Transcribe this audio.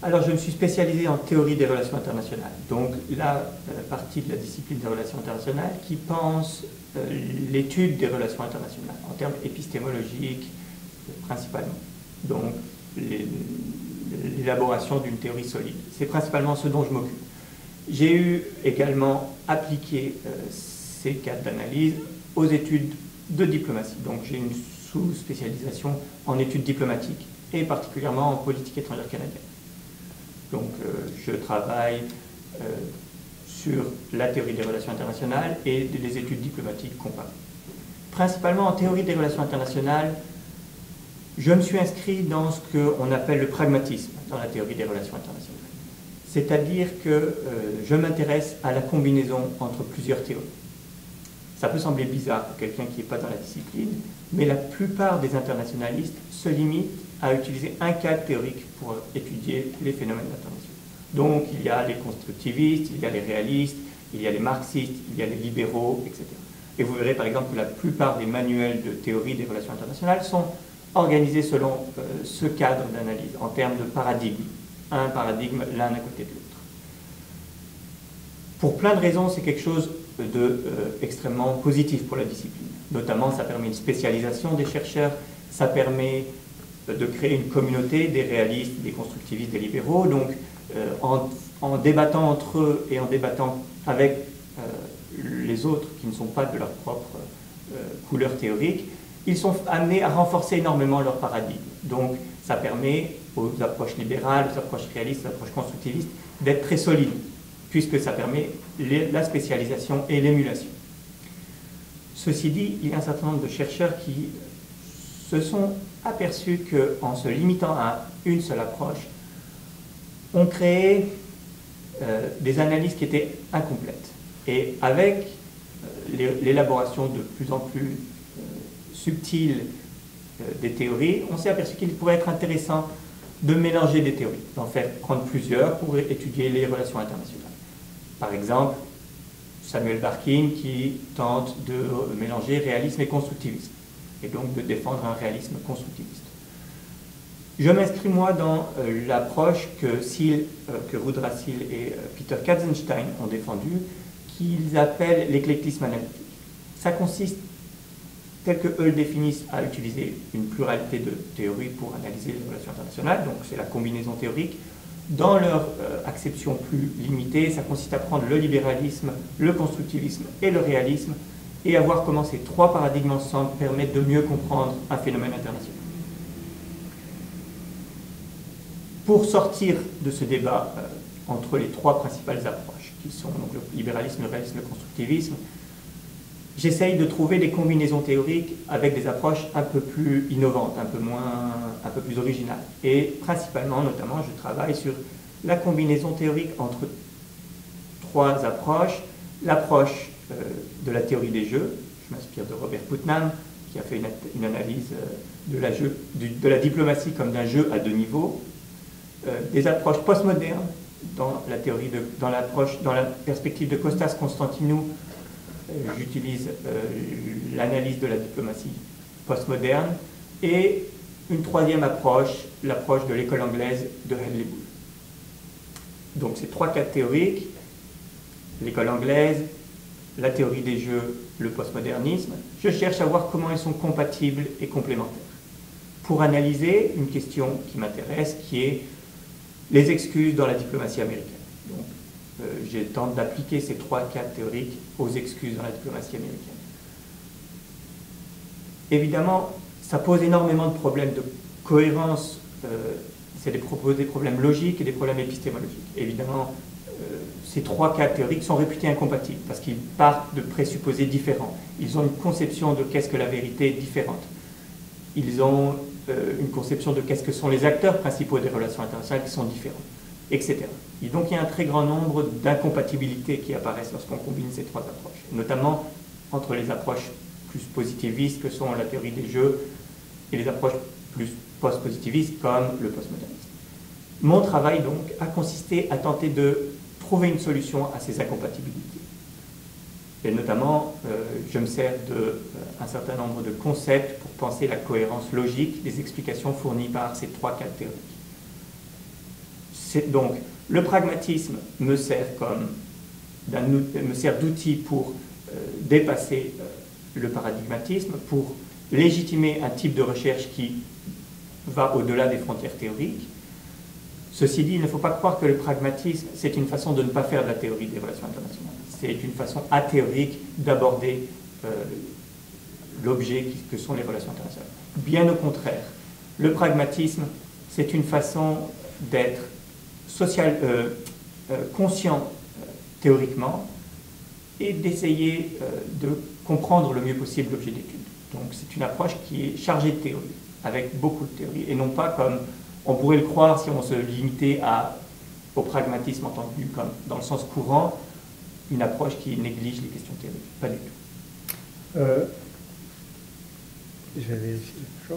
Alors, je me suis spécialisé en théorie des relations internationales. Donc, la partie de la discipline des relations internationales qui pense l'étude des relations internationales en termes épistémologiques principalement. Donc, l'élaboration d'une théorie solide. C'est principalement ce dont je m'occupe. J'ai eu également appliqué ces cadres d'analyse aux études de diplomatie. Donc, j'ai une sous-spécialisation en études diplomatiques et particulièrement en politique étrangère canadienne. Donc, je travaille sur la théorie des relations internationales et les études diplomatiques comparées. Principalement en théorie des relations internationales, je me suis inscrit dans ce qu'on appelle le pragmatisme dans la théorie des relations internationales. C'est-à-dire que je m'intéresse à la combinaison entre plusieurs théories. Ça peut sembler bizarre pour quelqu'un qui n'est pas dans la discipline, mais la plupart des internationalistes se limitent à utiliser un cadre théorique pour étudier les phénomènes internationaux. Donc, il y a les constructivistes, il y a les réalistes, il y a les marxistes, il y a les libéraux, etc. Et vous verrez par exemple que la plupart des manuels de théorie des relations internationales sont organisés selon ce cadre d'analyse, en termes de paradigme. Un paradigme l'un à côté de l'autre. Pour plein de raisons, c'est quelque chose d'extrêmement positif pour la discipline. Notamment, ça permet une spécialisation des chercheurs, ça permet de créer une communauté des réalistes, des constructivistes, des libéraux. Donc, en débattant entre eux et en débattant avec les autres qui ne sont pas de leur propre couleur théorique, ils sont amenés à renforcer énormément leur paradigme. Donc, ça permet aux approches libérales, aux approches réalistes, aux approches constructivistes d'être très solides, puisque ça permet la spécialisation et l'émulation. Ceci dit, il y a un certain nombre de chercheurs qui se sont aperçus qu'en se limitant à une seule approche, on créait des analyses qui étaient incomplètes. Et avec l'élaboration de plus en plus subtile des théories, on s'est aperçu qu'il pourrait être intéressant de mélanger des théories, d'en faire prendre plusieurs pour étudier les relations internationales. Par exemple, Samuel Barkin qui tente de mélanger réalisme et constructivisme, et donc de défendre un réalisme constructiviste. Je m'inscris moi dans l'approche que Rudra Seal et Peter Katzenstein ont défendue, qu'ils appellent l'éclectisme analytique. Ça consiste, tel que eux le définissent, à utiliser une pluralité de théories pour analyser les relations internationales, donc c'est la combinaison théorique. Dans leur acception plus limitée, ça consiste à prendre le libéralisme, le constructivisme et le réalisme, et à voir comment ces trois paradigmes ensemble permettent de mieux comprendre un phénomène international. Pour sortir de ce débat entre les trois principales approches, qui sont donc le libéralisme, le réalisme et le constructivisme, j'essaye de trouver des combinaisons théoriques avec des approches un peu plus innovantes, un peu plus originales. Et principalement, notamment, je travaille sur la combinaison théorique entre trois approches. L'approche de la théorie des jeux, je m'inspire de Robert Putnam, qui a fait une analyse de la diplomatie comme d'un jeu à deux niveaux. Des approches postmodernes dans la perspective de Kostas Constantinou. J'utilise l'analyse de la diplomatie postmoderne, et une troisième approche, l'approche de l'école anglaise de Hedley-Bull. Donc ces trois cadres théoriques, l'école anglaise, la théorie des jeux, le postmodernisme, je cherche à voir comment ils sont compatibles et complémentaires. Pour analyser une question qui m'intéresse, qui est les excuses dans la diplomatie américaine. Donc, je tente d'appliquer ces trois cadres théoriques aux excuses dans la diplomatie américaine. Évidemment, ça pose énormément de problèmes de cohérence, c'est des problèmes logiques et des problèmes épistémologiques. Évidemment, ces trois cadres théoriques sont réputés incompatibles parce qu'ils partent de présupposés différents. Ils ont une conception de qu'est-ce que la vérité différente. Ils ont une conception de qu'est-ce que sont les acteurs principaux des relations internationales qui sont différents, etc. Et donc il y a un très grand nombre d'incompatibilités qui apparaissent lorsqu'on combine ces trois approches, notamment entre les approches plus positivistes que sont la théorie des jeux et les approches plus post-positivistes comme le postmodernisme. Mon travail donc a consisté à tenter de trouver une solution à ces incompatibilités. Et notamment, je me sers d'un certain nombre de concepts pour penser la cohérence logique des explications fournies par ces trois cadres théoriques. Donc, le pragmatisme me sert d'outil pour dépasser le paradigmatisme, pour légitimer un type de recherche qui va au-delà des frontières théoriques. Ceci dit, il ne faut pas croire que le pragmatisme, c'est une façon de ne pas faire de la théorie des relations internationales. C'est une façon athéorique d'aborder l'objet que sont les relations internationales. Bien au contraire, le pragmatisme, c'est une façon d'être conscient théoriquement et d'essayer de comprendre le mieux possible l'objet d'étude. Donc c'est une approche qui est chargée de théorie, avec beaucoup de théorie, et non pas comme on pourrait le croire si on se limitait au pragmatisme entendu comme, dans le sens courant, une approche qui néglige les questions théoriques. Pas du tout. Je vais vérifier.